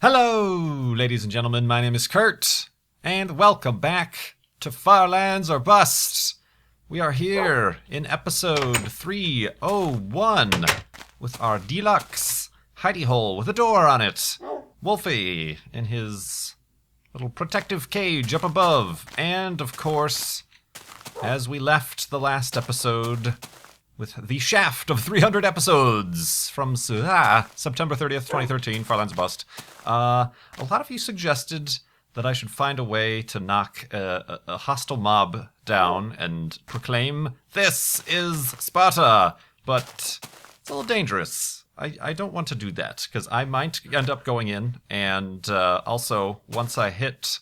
Hello, ladies and gentlemen. My name is Kurt, and welcome back to Far Lands or Bust. We are here in episode 301 with our deluxe hidey hole with a door on it. Wolfie in his little protective cage up above. And, of course, as we left the last episode with the shaft of 300 episodes from September 30th, 2013, Far Lands or Bust. A lot of you suggested that I should find a way to knock a hostile mob down and proclaim, "This is Sparta!" But it's a little dangerous. I don't want to do that, because I might end up going in, and also, once I hit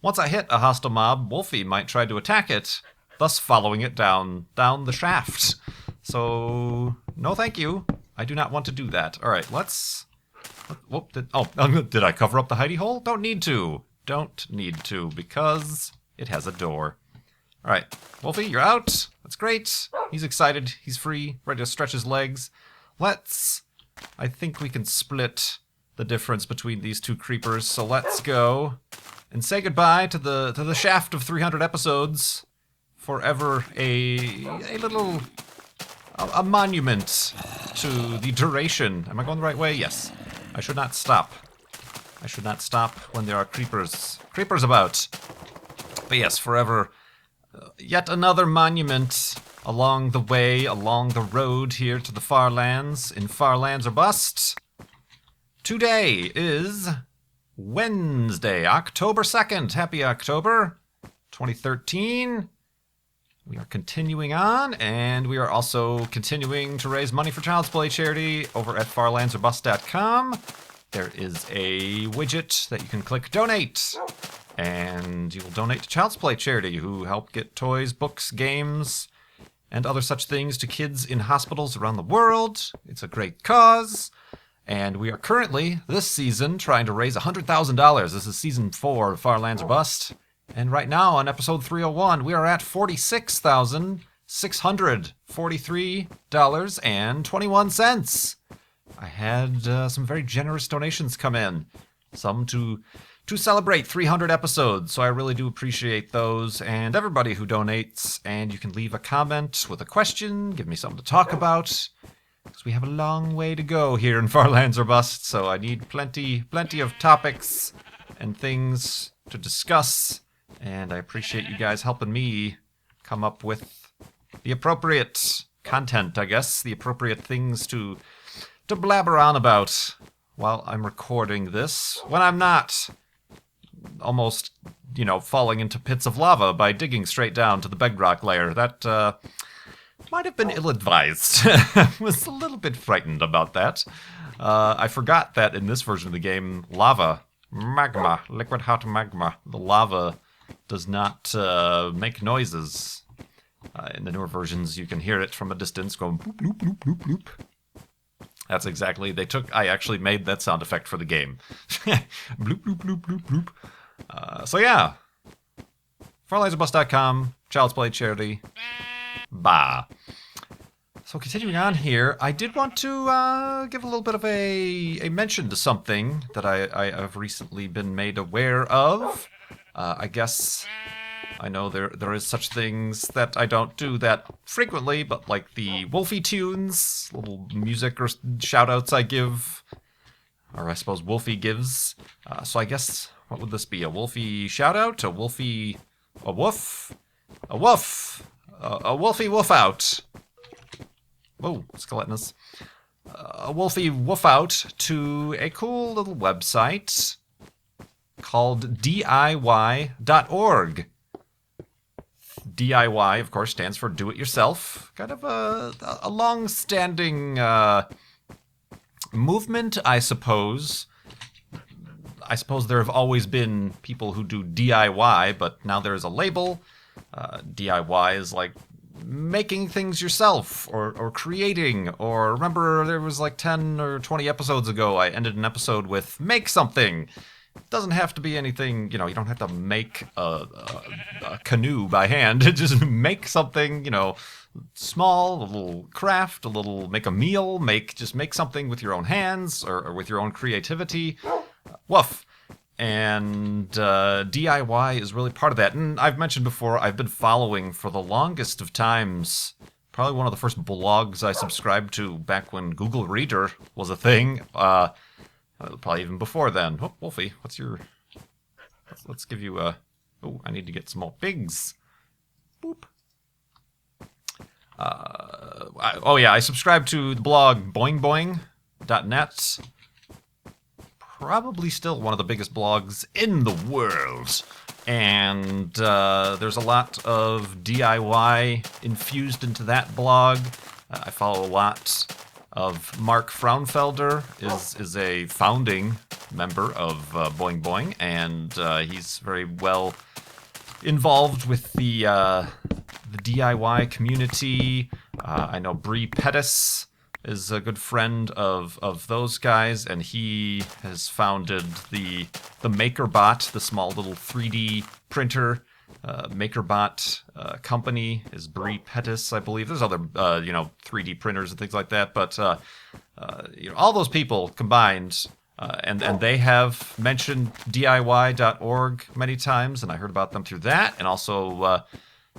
a hostile mob, Wolfie might try to attack it, thus following it down the shaft. So, no thank you. I do not want to do that. All right, let's... Whoop, did I cover up the hidey hole? Don't need to, because it has a door. All right, Wolfie, you're out. That's great. He's excited. He's free, ready to stretch his legs. I think we can split the difference between these two creepers, so let's go and say goodbye to the shaft of 300 episodes. Forever a little... a monument to the duration. Am I going the right way? Yes. I should not stop. I should not stop when there are creepers about. But yes, forever. Yet another monument along the way, along the road here to the Far Lands, in Far Lands or Bust. Today is Wednesday, October 2nd. Happy October 2013. We are continuing on, and we are also continuing to raise money for Child's Play charity over at farlandsorbust.com. There is a widget that you can click Donate, and you will donate to Child's Play charity, who help get toys, books, games, and other such things to kids in hospitals around the world. It's a great cause, and we are currently, this season, trying to raise $100,000. This is Season 4 of Far Lands or Bust. And right now, on episode 301, we are at $46,643.21. I had some very generous donations come in, some to celebrate 300 episodes, so I really do appreciate those, and everybody who donates. And you can leave a comment with a question, give me something to talk about, because we have a long way to go here in Far Lands or Bust, so I need plenty of topics and things to discuss. And I appreciate you guys helping me come up with the appropriate content, I guess, the appropriate things to blabber on about while I'm recording this, when I'm not almost, falling into pits of lava by digging straight down to the bedrock layer. That might have been ill-advised. I was a little bit frightened about that. I forgot that in this version of the game, magma, liquid hot magma, the lava does not make noises. In the newer versions, you can hear it from a distance going bloop, bloop, bloop, bloop, bloop. That's exactly, I actually made that sound effect for the game. Bloop, bloop, bloop, bloop, bloop. So yeah, farlandsorbust.com, Child's Play charity, bah. So continuing on here, I did want to give a little bit of a mention to something that I have recently been made aware of. I guess I know there is such things that I don't do that frequently, but like the Wolfie tunes, little music or shout-outs I give, or I suppose Wolfie gives. So I guess, what would this be? A Wolfie shout-out? A Wolfie... a woof? A woof! A Wolfie woof-out. Whoa, skeletonus. A Wolfie woof-out to a cool little website called DIY.org. DIY, of course, stands for do it yourself. Kind of a long-standing movement, I suppose. I suppose there have always been people who do DIY, but now there's a label. DIY is like making things yourself, or creating, or remember there was like 10 or 20 episodes ago, I ended an episode with make something. It doesn't have to be anything, you don't have to make a canoe by hand. Just make something, small, a little craft, make a meal, make something with your own hands or with your own creativity. Woof. And DIY is really part of that. And I've mentioned before, I've been following for the longest of times, probably one of the first blogs I subscribed to back when Google Reader was a thing. Probably even before then. Oh, Wolfie, what's your... Let's give you a... Oh, I need to get some more pigs. Boop. I subscribed to the blog boingboing.net. Probably still one of the biggest blogs in the world. And there's a lot of DIY infused into that blog. I follow a lot of Mark Fraunfelder, is a founding member of Boing Boing, and he's very well involved with the DIY community. I know Bree Pettis is a good friend of those guys, and he has founded the MakerBot, the small little 3D printer MakerBot company. Is Bree Pettis, I believe. There's other 3D printers and things like that, but all those people combined. And they have mentioned DIY.org many times, and I heard about them through that. And also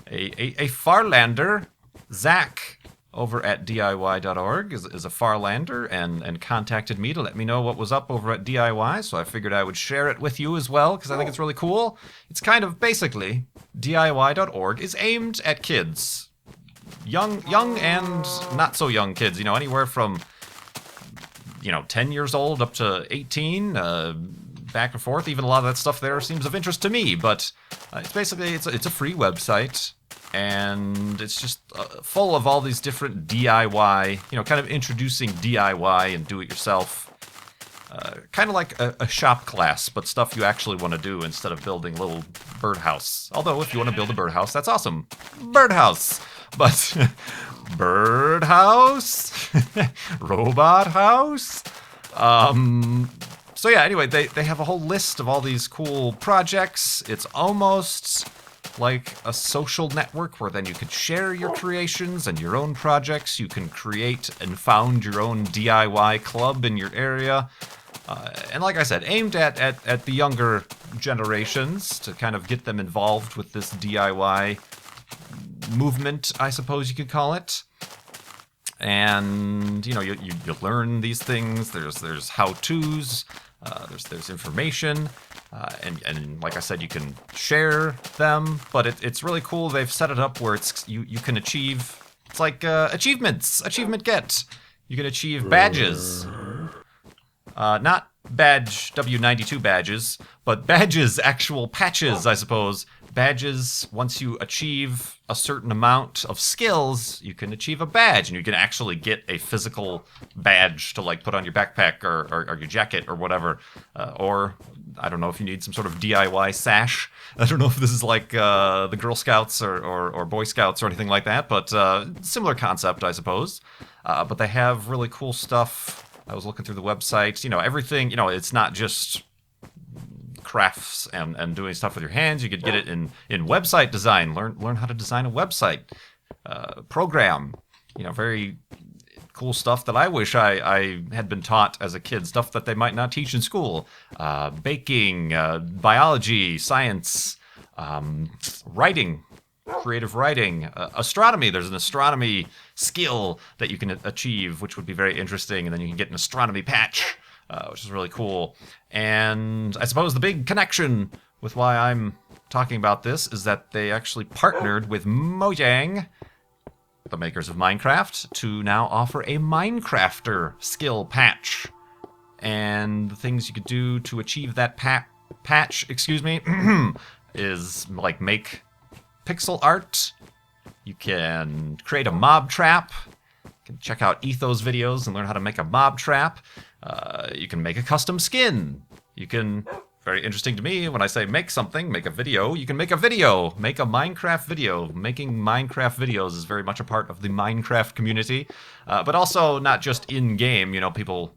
a Farlander, Zach, over at DIY.org, is a Farlander, and contacted me to let me know what was up over at DIY, so I figured I would share it with you as well, because I think it's really cool. It's kind of, basically, DIY.org is aimed at kids. Young and not so young kids, anywhere from 10 years old up to 18, back and forth. Even a lot of that stuff there seems of interest to me, but it's basically, it's a free website, and it's just full of all these different DIY, kind of introducing DIY and do-it-yourself, kind of like a shop class, but stuff you actually want to do instead of building a little birdhouse. Although, if you want to build a birdhouse, that's awesome. Birdhouse! But birdhouse? Robot house? So yeah, anyway, they have a whole list of all these cool projects. It's almost like a social network where then you could share your creations and your own projects. You can create and found your own DIY club in your area. And like I said, aimed at the younger generations to kind of get them involved with this DIY movement, I suppose you could call it. And you learn these things. There's how-tos. There's information, and like I said, you can share them. But it's really cool. They've set it up where you can achieve. It's like achievements. Achievement get. You can achieve badges. Not badge W92 badges, but badges, actual patches, I suppose. Badges, once you achieve a certain amount of skills, you can achieve a badge, and you can actually get a physical badge to put on your backpack or your jacket or whatever. Or, I don't know if you need some sort of DIY sash. I don't know if this is like the Girl Scouts or Boy Scouts or anything like that, but similar concept, I suppose. But they have really cool stuff. I was looking through the website. Everything, it's not just crafts and doing stuff with your hands. You could get it in website design. Learn how to design a website, program. Very cool stuff that I wish I had been taught as a kid. Stuff that they might not teach in school. Baking, biology, science, writing, creative writing, astronomy. There's an astronomy skill that you can achieve, which would be very interesting, and then you can get an astronomy patch. Which is really cool. And I suppose the big connection with why I'm talking about this is that they actually partnered with Mojang, the makers of Minecraft, to now offer a Minecrafter skill patch. And the things you could do to achieve that patch, is make pixel art. You can create a mob trap. You can check out Ethos videos and learn how to make a mob trap. You can make a custom skin. You can, very interesting to me, when I say make something, make a video, you can make a video. Make a Minecraft video. Making Minecraft videos is very much a part of the Minecraft community. But also not just in-game. People,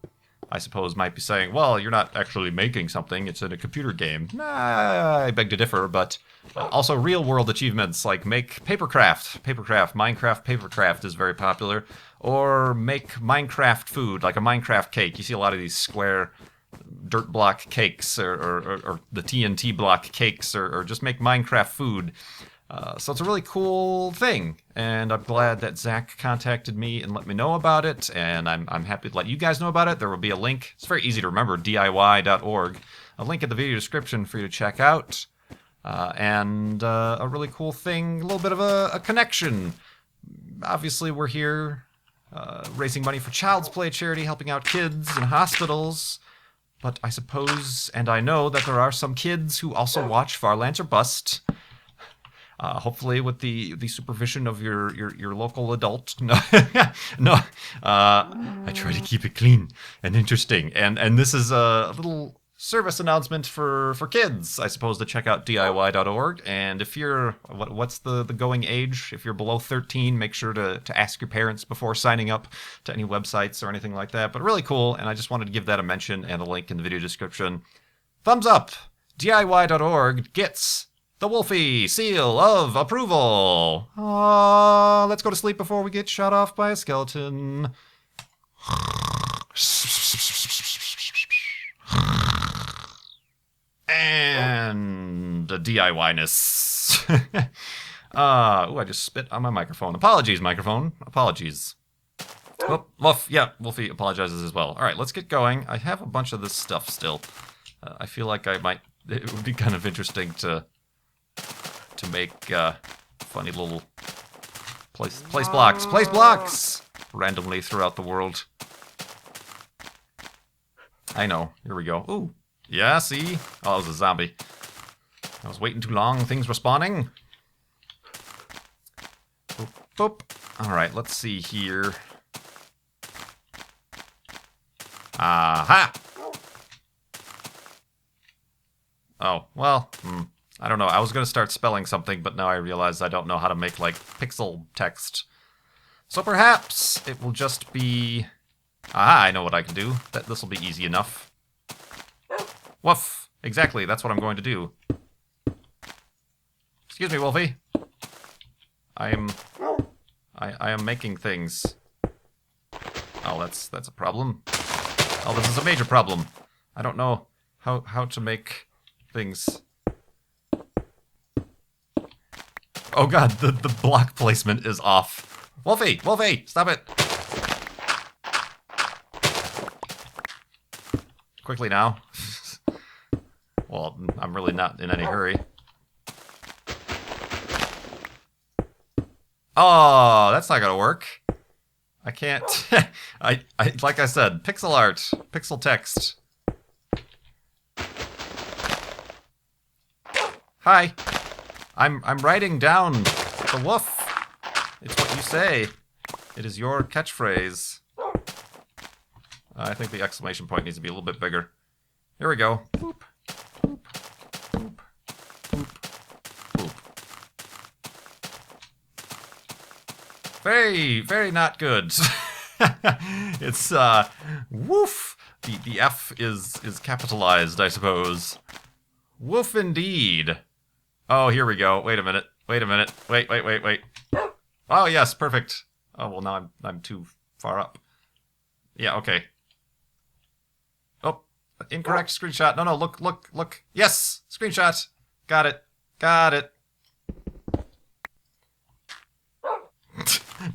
I suppose, might be saying, well, you're not actually making something, it's in a computer game. I beg to differ, but also real-world achievements, like make papercraft. Minecraft papercraft is very popular. Or make Minecraft food, like a Minecraft cake. You see a lot of these square dirt block cakes or the TNT block cakes or just make Minecraft food. So it's a really cool thing, and I'm glad that Zach contacted me and let me know about it, and I'm happy to let you guys know about it. There will be a link. It's very easy to remember, DIY.org. A link in the video description for you to check out, and a really cool thing, a little bit of a connection. Obviously, we're here raising money for Child's Play charity, helping out kids in hospitals. But I suppose, and I know, that there are some kids who also watch Farlands or Bust. Hopefully with the supervision of your local adult. No, no. I try to keep it clean and interesting. And this is a little service announcement for kids, I suppose, to check out DIY.org. And if you're, what's the going age? If you're below 13, make sure to ask your parents before signing up to any websites or anything like that. But really cool, and I just wanted to give that a mention and a link in the video description. Thumbs up! DIY.org gets the Wolfie seal of approval. Let's go to sleep before we get shot off by a skeleton. And a DIY-ness. I just spit on my microphone. Apologies, microphone. Apologies. Oh, Wolfie apologizes as well. All right, let's get going. I have a bunch of this stuff still. I feel like it would be kind of interesting to make funny little place blocks randomly throughout the world. I know. Here we go. Ooh. Yeah, see? Oh, it was a zombie. I was waiting too long. Things were spawning. Boop, boop. Alright, let's see here. Aha! Oh, well, I don't know. I was going to start spelling something, but now I realize I don't know how to make, like, pixel text. So perhaps it will just be... Aha, I know what I can do. This will be easy enough. Woof! Exactly, that's what I'm going to do. Excuse me, Wolfie. I am making things. Oh, that's a problem. Oh, this is a major problem. I don't know how to make things. Oh god, the block placement is off. Wolfie! Wolfie! Stop it! Quickly now. Well, I'm really not in any hurry. Oh, that's not gonna work. I can't. I like I said, pixel art, pixel text. Hi. I'm writing down the woof. It's what you say. It is your catchphrase. I think the exclamation point needs to be a little bit bigger. Here we go. Boop. Boop. Boop. Boop. Boop. Very, very not good. It's woof. The F is capitalized, I suppose. Woof indeed. Oh, here we go. Wait a minute. Wait. Oh yes, perfect. Oh well, now I'm too far up. Yeah, okay. Oh, incorrect screenshot. No, look. Yes, screenshot. Got it.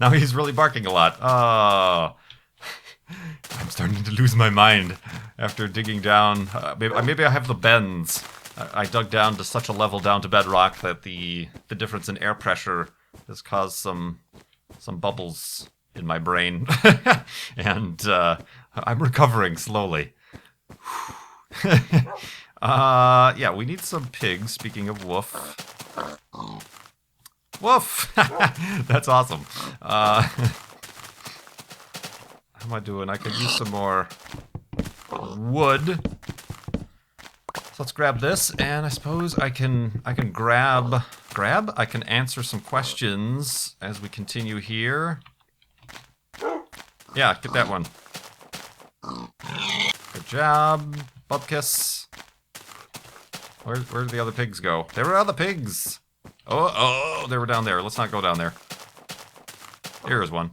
Now he's really barking a lot. Oh. I'm starting to lose my mind after digging down. Maybe I have the bends. I dug down to such a level down to bedrock that the difference in air pressure has caused some bubbles in my brain. And I'm recovering slowly. Yeah, we need some pigs, speaking of woof. Woof! That's awesome. How am I doing? I could use some more wood. So let's grab this, and I suppose I can grab? I can answer some questions as we continue here. Yeah, get that one. Good job, Bubkiss. Where did the other pigs go? There were other pigs! Oh, they were down there. Let's not go down there. Here's one.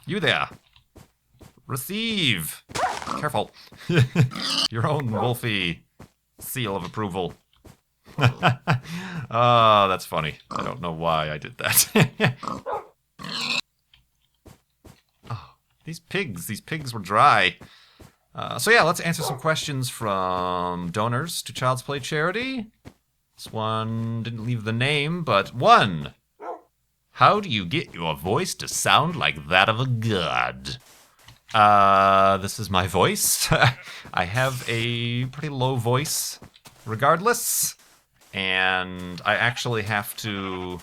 You there. Receive. Careful. Your own Wolfie seal of approval. Oh, that's funny. I don't know why I did that. Oh, these pigs were dry. So yeah, let's answer some questions from donors to Child's Play charity. This one didn't leave the name, but one. How do you get your voice to sound like that of a god? This is my voice. I have a pretty low voice regardless, and I actually have to,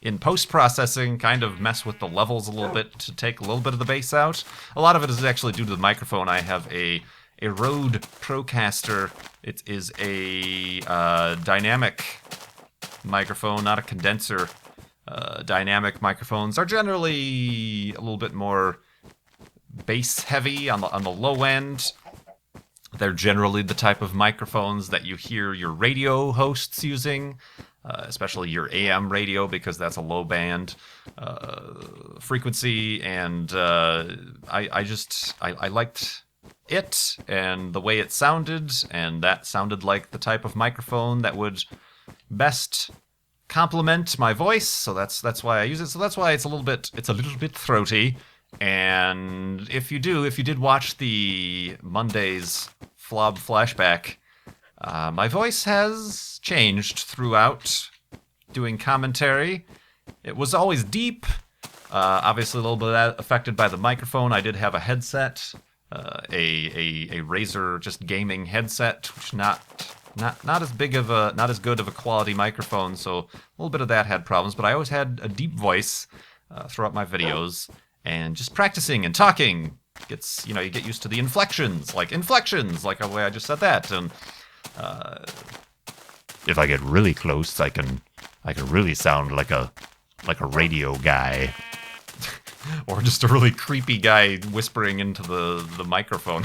in post-processing, kind of mess with the levels a little bit to take a little bit of the bass out. A lot of it is actually due to the microphone. I have a Rode Procaster. It is a dynamic microphone, not a condenser. Dynamic microphones are generally a little bit more bass heavy on the low end. They're generally the type of microphones that you hear your radio hosts using, especially your AM radio, because that's a low band frequency. And I liked it and the way it sounded, and that sounded like the type of microphone that would best complement my voice. So that's why I use it. So that's why it's a little bit throaty. And if you did watch the Monday's Flob flashback, my voice has changed throughout doing commentary. It was always deep, obviously a little bit affected by the microphone. I did have a headset, a Razer just gaming headset, which not as good of a quality microphone. So a little bit of that had problems, but I always had a deep voice throughout my videos. And just practicing and talking gets, you get used to the inflections, like the way I just said that. And if I get really close, I can really sound like a radio guy, or just a really creepy guy whispering into the microphone.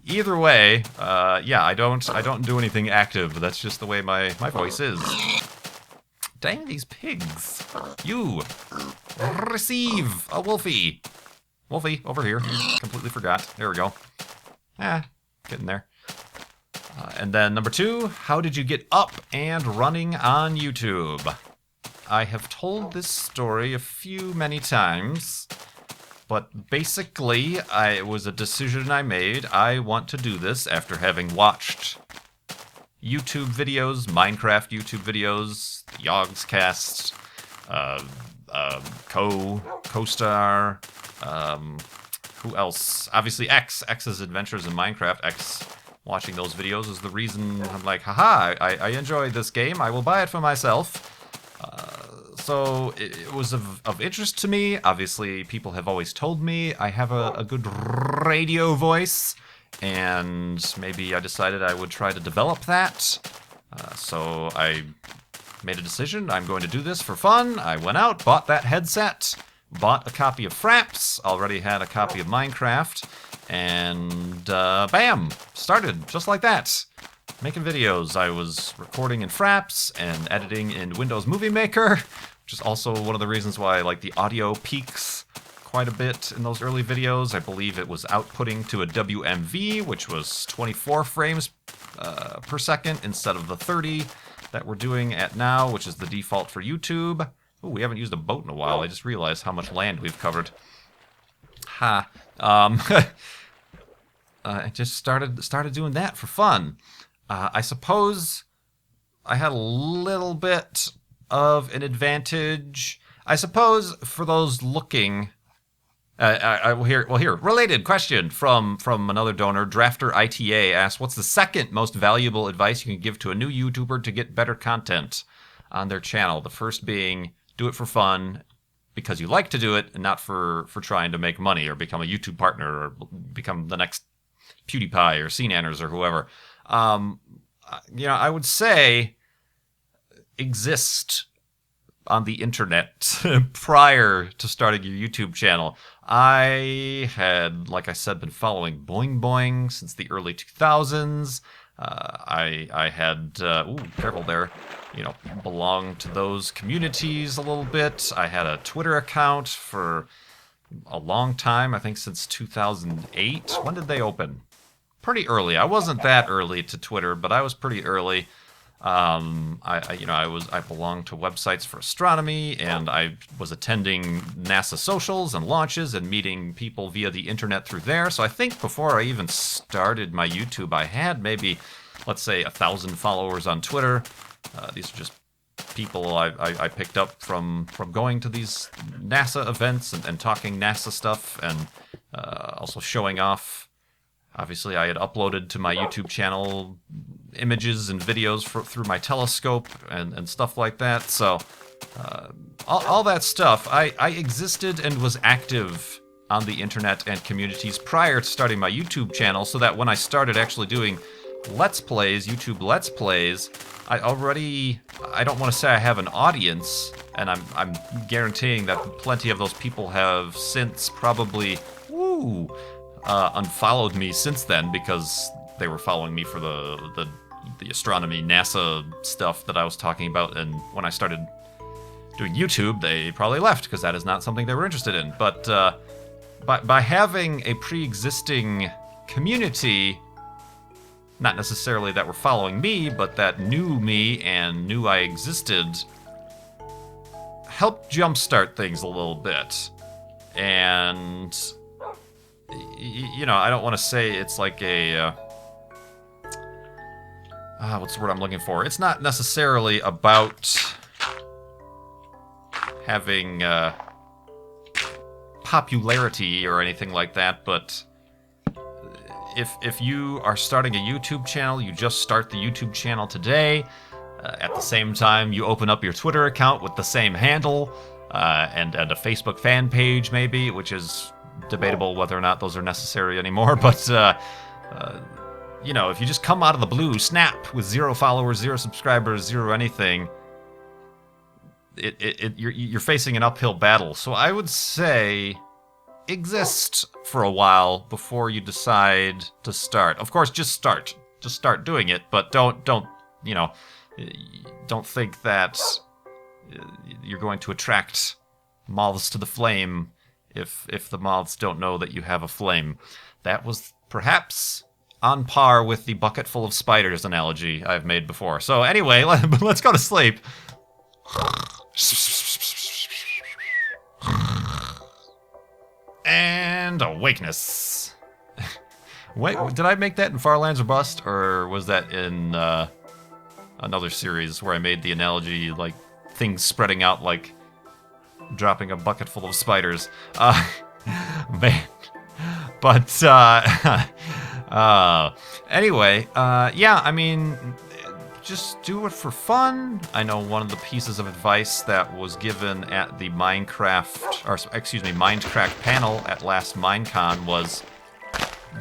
Either way, yeah, I don't do anything active. That's just the way my voice is. Dang these pigs. You. Receive a Wolfie. Wolfie, over here. Completely forgot. There we go. Getting there. And then number 2, how did you get up and running on YouTube? I have told this story many times, but basically, it was a decision I made. I want to do this after having watched YouTube videos, Minecraft YouTube videos, Yogscast, Co-Star, who else? Obviously X's Adventures in Minecraft. X watching those videos is the reason I'm like, haha, I enjoy this game, I will buy it for myself. So it was of interest to me. Obviously, people have always told me I have a good radio voice, and maybe I decided I would try to develop that. So I made a decision. I'm going to do this for fun. I went out, bought that headset, bought a copy of Fraps, already had a copy of Minecraft, and bam, started just like that. Making videos. I was recording in Fraps and editing in Windows Movie Maker, which is also one of the reasons why the audio peaks quite a bit in those early videos. I believe it was outputting to a WMV, which was 24 frames per second instead of the 30 that we're doing at now, which is the default for YouTube. Ooh, we haven't used a boat in a while. I just realized how much land we've covered. Ha. I just started doing that for fun. I suppose I had a little bit of an advantage. I suppose for those looking... Here, related question from another donor. Drafter ITA asks, what's the second most valuable advice you can give to a new YouTuber to get better content on their channel? The first being, do it for fun because you like to do it and not for trying to make money or become a YouTube partner or become the next PewDiePie or CNanners or whoever. I would say exist on the internet prior to starting your YouTube channel. I had, like I said, been following Boing Boing since the early 2000s. I had, careful there, belonged to those communities a little bit. I had a Twitter account for a long time, I think since 2008. When did they open? Pretty early. I wasn't that early to Twitter, but I was pretty early. I belonged to websites for astronomy, and I was attending NASA socials and launches and meeting people via the internet through there. So I think before I even started my YouTube, I had maybe, let's say, 1,000 followers on Twitter. These are just people I picked up from going to these NASA events and talking NASA stuff, and also showing off. Obviously, I had uploaded to my YouTube channel images and videos through my telescope and stuff like that. So all that stuff, I existed and was active on the internet and communities prior to starting my YouTube channel, so that when I started actually doing Let's Plays, YouTube Let's Plays, I don't want to say I have an audience, and I'm guaranteeing that plenty of those people have since probably, unfollowed me since then, because they were following me for the astronomy NASA stuff that I was talking about, and when I started doing YouTube, they probably left because that is not something they were interested in. But by having a pre-existing community, not necessarily that were following me, but that knew me and knew I existed, helped jumpstart things a little bit. And I don't want to say it's like a what's the word I'm looking for? It's not necessarily about having popularity or anything like that, but if you are starting a YouTube channel, you just start the YouTube channel today. At the same time, you open up your Twitter account with the same handle, and a Facebook fan page maybe, which is debatable whether or not those are necessary anymore. But if you just come out of the blue, snap, with 0 followers, 0 subscribers, 0 anything, you're facing an uphill battle. So I would say exist for a while before you decide to start. Of course, just start doing it, but don't think that you're going to attract moths to the flame if the moths don't know that you have a flame. That was perhaps on par with the bucket full of spiders analogy I've made before. So anyway, let's go to sleep. And awakeness. Wait, did I make that in Far Lands or Bust, or was that in another series where I made the analogy like things spreading out like dropping a bucket full of spiders? Man. But anyway, yeah, I mean, just do it for fun. I know one of the pieces of advice that was given at the Minecraft panel at last Minecon was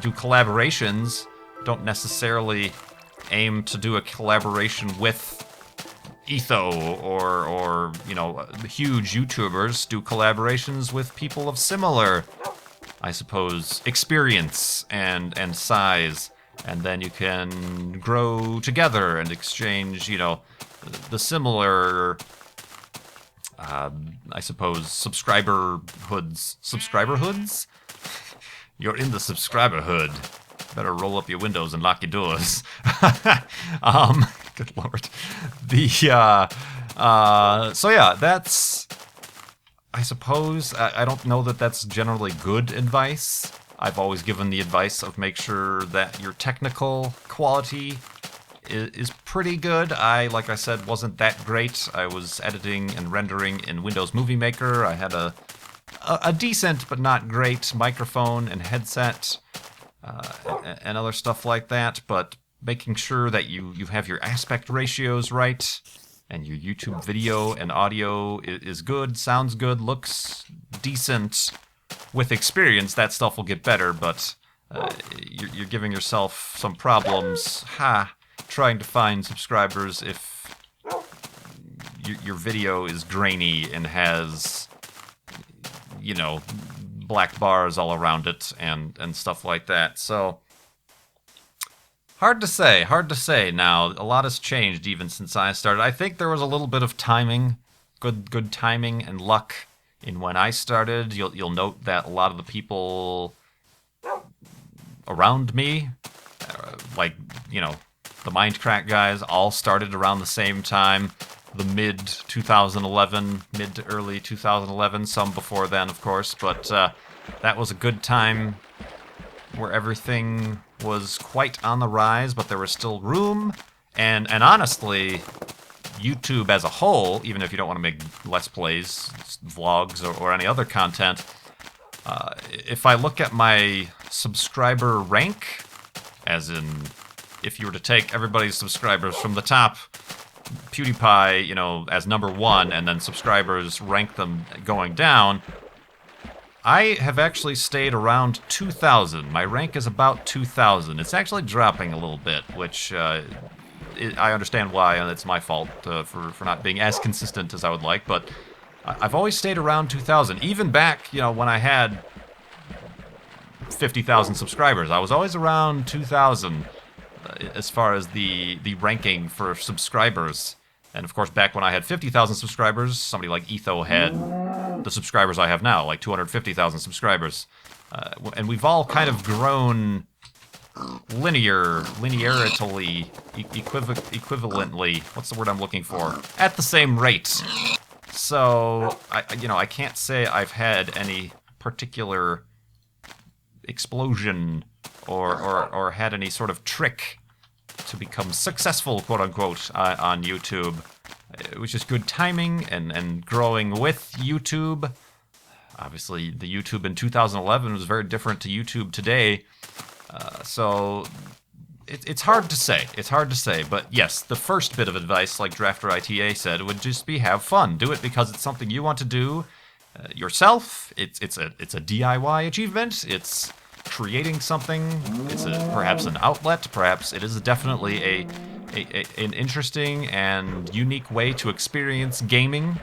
do collaborations. Don't necessarily aim to do a collaboration with Etho or huge YouTubers. Do collaborations with people of similar, I suppose, experience and size, and then you can grow together and exchange, the similar, I suppose, subscriber hoods? You're in the subscriber hood. Better roll up your windows and lock your doors. Good lord. So yeah, that's, I suppose, I don't know that that's generally good advice. I've always given the advice of make sure that your technical quality is pretty good. Like I said, wasn't that great. I was editing and rendering in Windows Movie Maker. I had a decent but not great microphone and headset and other stuff like that, but making sure that you have your aspect ratios right, and your YouTube video and audio is good, sounds good, looks decent. With experience, that stuff will get better, but you're giving yourself some problems trying to find subscribers if your video is grainy and has, black bars all around it and stuff like that. So hard to say now. A lot has changed even since I started. I think there was a little bit of timing, good timing and luck in when I started. You'll note that a lot of the people around me, like, you know, the Mindcrack guys, all started around the same time. The mid to early 2011, some before then, of course, but that was a good time where everything was quite on the rise, but there was still room, and honestly, YouTube as a whole, even if you don't want to make Let's Plays, vlogs, or any other content, if I look at my subscriber rank, as in, if you were to take everybody's subscribers from the top, PewDiePie, you know, as number 1, and then subscribers rank them going down, I have actually stayed around 2,000. My rank is about 2,000. It's actually dropping a little bit, which I understand why, and it's my fault for not being as consistent as I would like, but I've always stayed around 2,000. Even back, you know, when I had 50,000 subscribers, I was always around 2,000. As far as the ranking for subscribers. And of course, back when I had 50,000 subscribers, somebody like Etho had the subscribers I have now, like 250,000 subscribers. And we've all kind of grown linearly, equivalently, what's the word I'm looking for? At the same rate. So, I can't say I've had any particular explosion or had any sort of trick to become successful, quote-unquote, on YouTube. It was just good timing and growing with YouTube. Obviously, the YouTube in 2011 was very different to YouTube today. So it's hard to say. It's hard to say. But yes, the first bit of advice, like Drafter ITA said, would just be have fun. Do it because it's something you want to do yourself. It's a DIY achievement. It's creating something. It's perhaps an outlet. Perhaps it is definitely an interesting and unique way to experience gaming.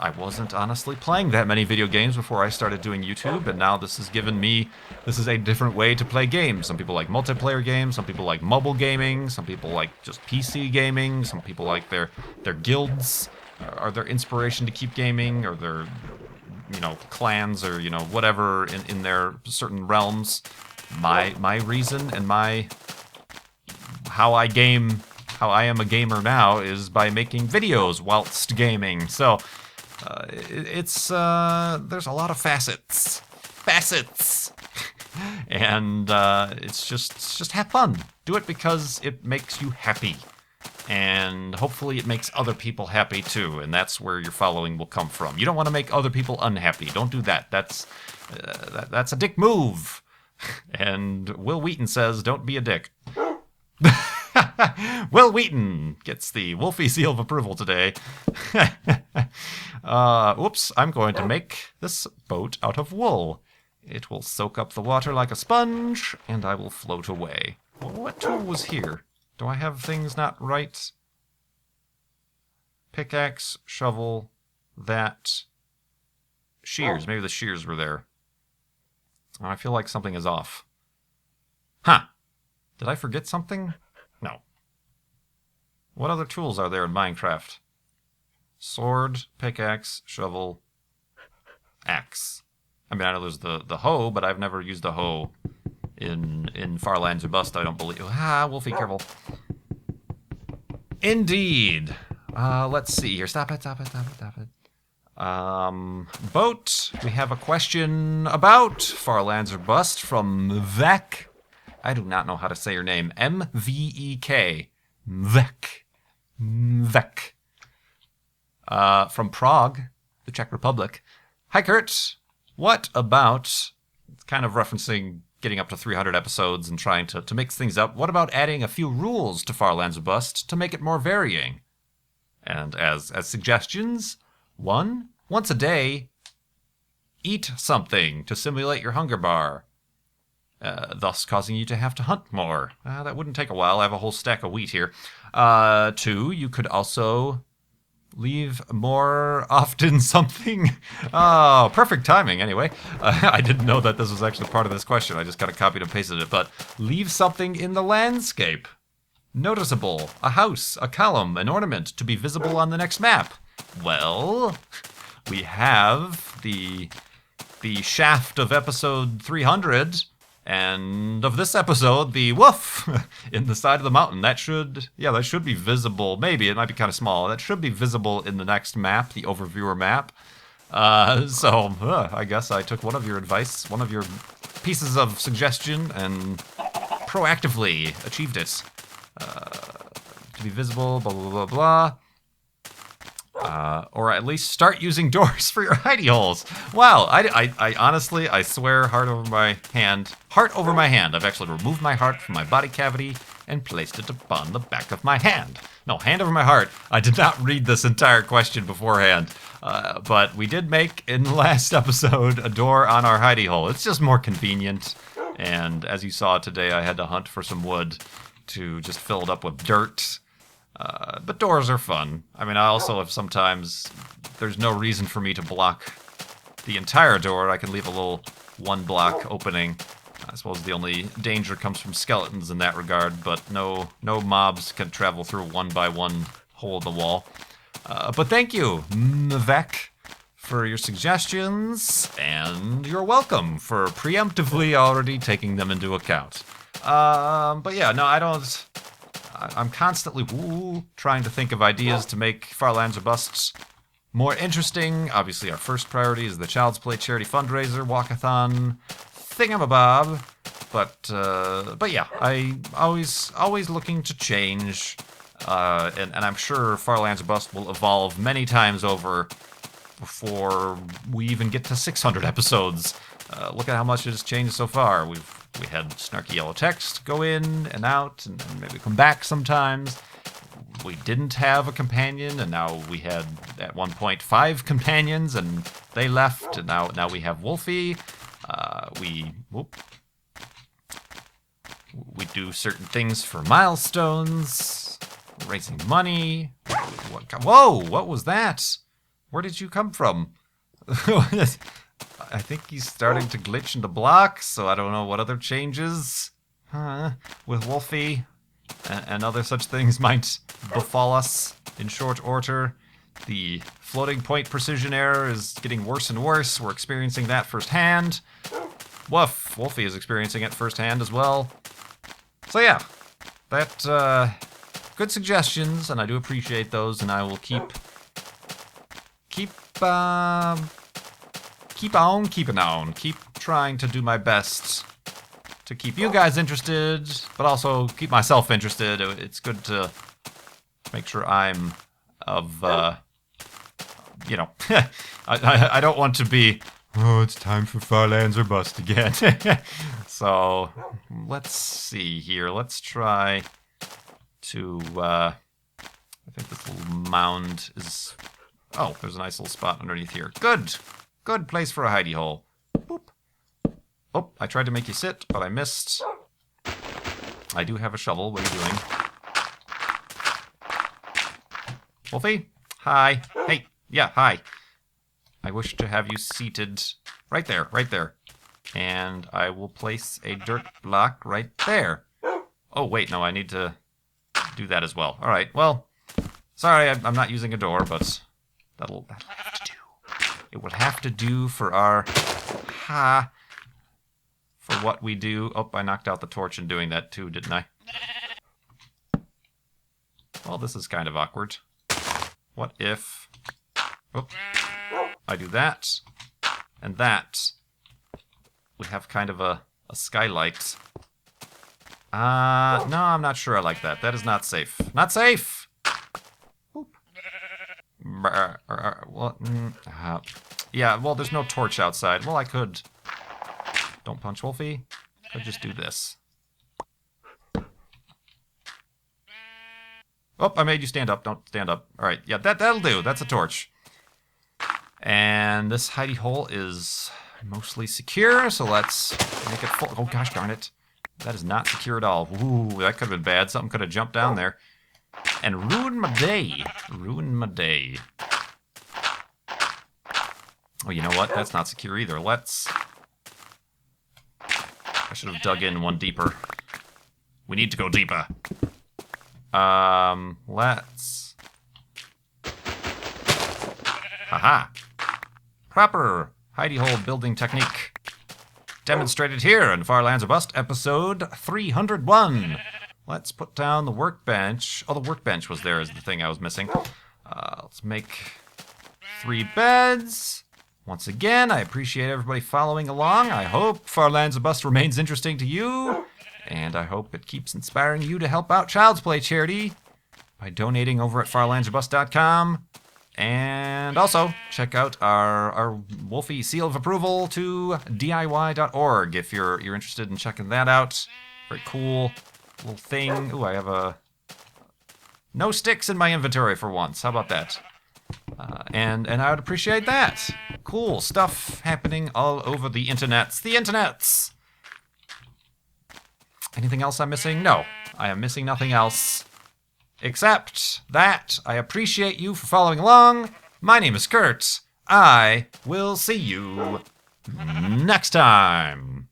I wasn't honestly playing that many video games before I started doing YouTube, and now this has given me, this is a different way to play games. Some people like multiplayer games, some people like mobile gaming, some people like just PC gaming, some people like their guilds, or their inspiration to keep gaming, or their, you know, clans, or, you know, whatever in their certain realms. My reason and how I am a gamer now is by making videos whilst gaming. So there's a lot of facets, and it's just have fun. Do it because it makes you happy. And hopefully it makes other people happy too, and that's where your following will come from. You don't want to make other people unhappy. Don't do that. That's a dick move. And Will Wheaton says, don't be a dick. Will Wheaton gets the Wolfie seal of approval today. Whoops, I'm going to make this boat out of wool. It will soak up the water like a sponge, and I will float away. Well, what tool was here? Do I have things not right? Pickaxe, shovel, that. Shears. Maybe the shears were there. Oh, I feel like something is off. Huh. Did I forget something? No. What other tools are there in Minecraft? Sword, pickaxe, shovel, axe. I mean, I know there's the hoe, but I've never used a hoe in Far Lands or Bust, I don't believe. Wolfie, careful. Indeed. Let's see here. Stop it. Boat. We have a question about Far Lands or Bust from Vek. I do not know how to say your name. M-V-E-K. Vek. From Prague, the Czech Republic. Hi, Kurt. What about, kind of referencing getting up to 300 episodes and trying to mix things up, what about adding a few rules to Far Lands or Bust to make it more varying? And as suggestions, 1, once a day, eat something to simulate your hunger bar, thus causing you to have to hunt more. That wouldn't take a while. I have a whole stack of wheat here. 2, you could also leave more often something. Oh, perfect timing, anyway. I didn't know that this was actually part of this question. I just kind of copied and pasted it. But leave something in the landscape. Noticeable. A house, a column, an ornament to be visible on the next map. Well, we have the shaft of episode 300, and of this episode, the woof in the side of the mountain. That should be visible. Maybe it might be kind of small. That should be visible in the next map, the overviewer map. I guess I took one of your advice, one of your pieces of suggestion, and proactively achieved it. To be visible, blah, blah, blah, blah. Or at least start using doors for your hidey holes. Wow, I honestly, I swear, heart over my hand, I've actually removed my heart from my body cavity and placed it upon the back of my hand. No, hand over my heart. I did not read this entire question beforehand. But we did make, in the last episode, a door on our hidey hole. It's just more convenient. And as you saw today, I had to hunt for some wood to just fill it up with dirt. But doors are fun. I mean, I also, if sometimes there's no reason for me to block the entire door, I can leave a little one-block opening. I suppose the only danger comes from skeletons in that regard, but no mobs can travel through one by one hole in the wall. But thank you, Mvek, for your suggestions, and you're welcome for preemptively already taking them into account. But yeah, no, I'm constantly trying to think of ideas to make Farlands or Busts more interesting. Obviously, our first priority is the Child's Play charity fundraiser, walk-a-thon, thingamabob. But yeah, I always looking to change. And I'm sure Farlands or Bust will evolve many times over before we even get to 600 episodes. Look at how much it has changed so far. We had snarky yellow text go in and out, and maybe come back sometimes. We didn't have a companion, and now we had, at one point, 5 companions, and they left, and now we have Wolfie. We do certain things for milestones, raising money. Whoa, what was that? Where did you come from? I think he's starting to glitch into blocks, so I don't know what other changes with Wolfie and other such things might befall us in short order. The floating point precision error is getting worse and worse. We're experiencing that firsthand. Woof, Wolfie is experiencing it firsthand as well. So yeah, that good suggestions, and I do appreciate those, and I will keep on keeping on. Keep trying to do my best to keep you guys interested, but also keep myself interested. It's good to make sure I'm of, I don't want to be, oh, it's time for Farlands or Bust again. So, let's see here. Let's try to, I think this little mound is, oh, there's a nice little spot underneath here. Good. Good place for a hidey hole. Boop. Oh, I tried to make you sit, but I missed. I do have a shovel. What are you doing? Wolfie? Hi. Hey. Yeah, hi. I wish to have you seated right there, right there. And I will place a dirt block right there. Oh, wait, no, I need to do that as well. All right, well, sorry, I'm not using a door, but that'll have to do. It would have to do for our, for what we do. Oh, I knocked out the torch in doing that too, didn't I? Well, this is kind of awkward. What if, oh, I do that, and that. We have kind of a skylight. No, I'm not sure I like that. That is not safe. Not safe! Boop. Well, yeah, well, there's no torch outside. Well, I could. Don't punch Wolfie. Could just do this. Oh, I made you stand up. Don't stand up. All right, yeah, that'll do. That's a torch. And this hidey hole is mostly secure, so let's make it full. Oh, gosh darn it. That is not secure at all. Ooh, that could have been bad. Something could have jumped down there. And ruined my day. Ruined my day. Oh, you know what? That's not secure either. Let's... I should have dug in one deeper. We need to go deeper. Let's... Haha. proper hidey hole building technique demonstrated here in Farlands or Bust, episode 301. Let's put down the workbench. Oh, the workbench was there is the thing I was missing. Let's make 3 beds. Once again, I appreciate everybody following along. I hope Farlands or Bust remains interesting to you, and I hope it keeps inspiring you to help out Child's Play charity by donating over at farlandsorbust.com. And also, check out our Wolfie seal of approval to DIY.org if you're interested in checking that out. Very cool little thing. Ooh, I have no sticks in my inventory for once. How about that? And I would appreciate that. Cool stuff happening all over the internets. The internets! Anything else I'm missing? No, I am missing nothing else. Except that I appreciate you for following along. My name is Kurt. I will see you next time.